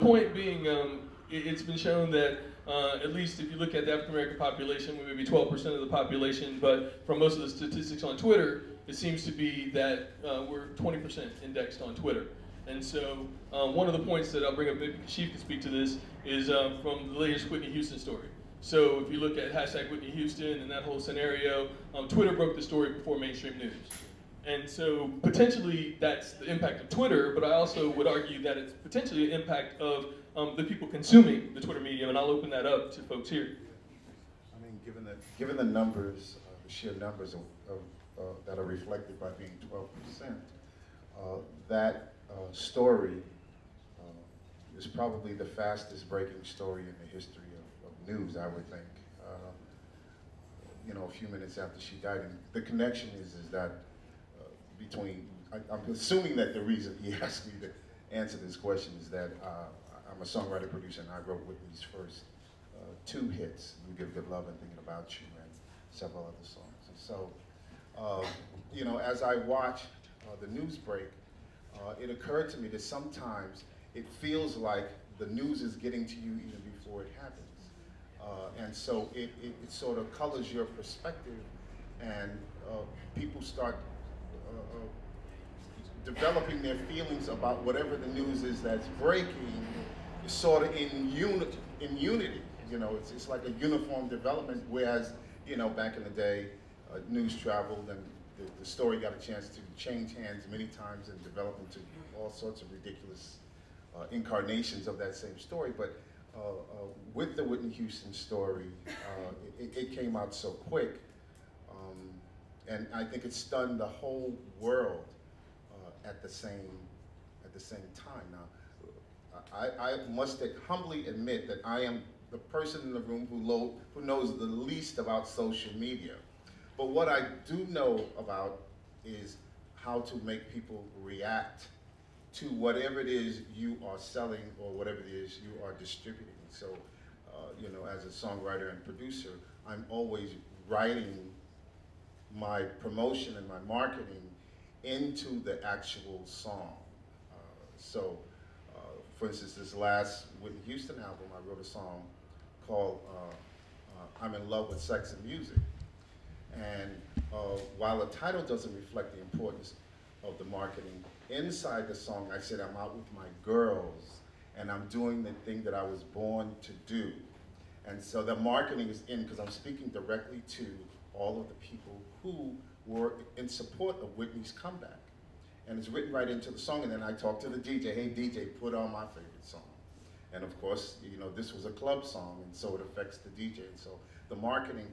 point being, it's been shown that at least if you look at the African American population, we may be 12% of the population, but from most of the statistics on Twitter, it seems to be that we're 20% indexed on Twitter. And so one of the points that I'll bring up, maybe Kashif can speak to this, is from the latest Whitney Houston story. So if you look at hashtag Whitney Houston and that whole scenario, Twitter broke the story before mainstream news. And so potentially that's the impact of Twitter, but I also would argue that it's potentially an impact of the people consuming the Twitter medium, and I'll open that up to folks here. I mean, given the numbers, the sheer numbers that are reflected by being 12%, that story is probably the fastest breaking story in the history of news, I would think. You know, a few minutes after she died, and the connection is that between, I'm assuming that the reason he asked me to answer this question is that I'm a songwriter producer, and I wrote Whitney's first 2 hits, You Give Good Love and Thinking About You, and several other songs. And so, you know, as I watch the news break, it occurred to me that sometimes it feels like the news is getting to you even before it happens. And so it sort of colors your perspective, and people start developing their feelings about whatever the news is that's breaking, is sort of in unity. You know, it's like a uniform development, whereas, you know, back in the day, news traveled and the story got a chance to change hands many times and develop into all sorts of ridiculous incarnations of that same story. But with the Whitney Houston story, it came out so quick, and I think it stunned the whole world at the same time. Now, I must humbly admit that I am the person in the room who knows the least about social media. But what I do know about is how to make people react to whatever it is you are selling or whatever it is you are distributing. So, you know, as a songwriter and producer, I'm always writing my promotion and my marketing into the actual song. For instance, this last Whitney Houston album, I wrote a song called I'm in Love with Sex and Music. And while the title doesn't reflect the importance of the marketing, inside the song I said I'm out with my girls and I'm doing the thing that I was born to do. And so the marketing is in because I'm speaking directly to all of the people who were in support of Whitney's comeback. And it's written right into the song, and then I talked to the DJ, hey DJ, put on my favorite song. And of course, you know, this was a club song, and so it affects the DJ. And so the marketing,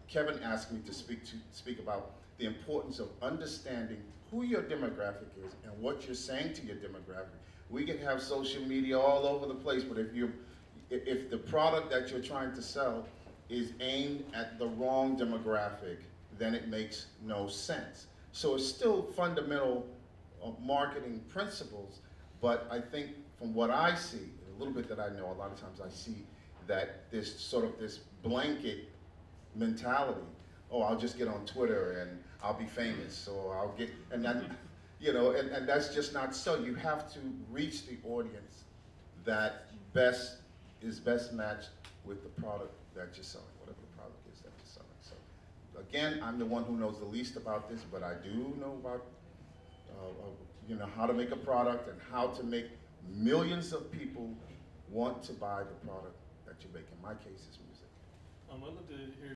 Kevin asked me to speak about the importance of understanding who your demographic is and what you're saying to your demographic. We can have social media all over the place, but if the product that you're trying to sell is aimed at the wrong demographic, then it makes no sense. So it's still fundamental marketing principles, but I think from what I see, a little bit that I know, a lot of times I see that this sort of this blanket mentality, oh, I'll just get on Twitter and I'll be famous, or I'll get, and then, you know, and that's just not so. You have to reach the audience that is best matched with the product that you're selling, whatever the product is that you're selling. So again, I'm the one who knows the least about this, but I do know about you know, how to make a product and how to make millions of people want to buy the product that you make. In my case, it's music. I'd love to hear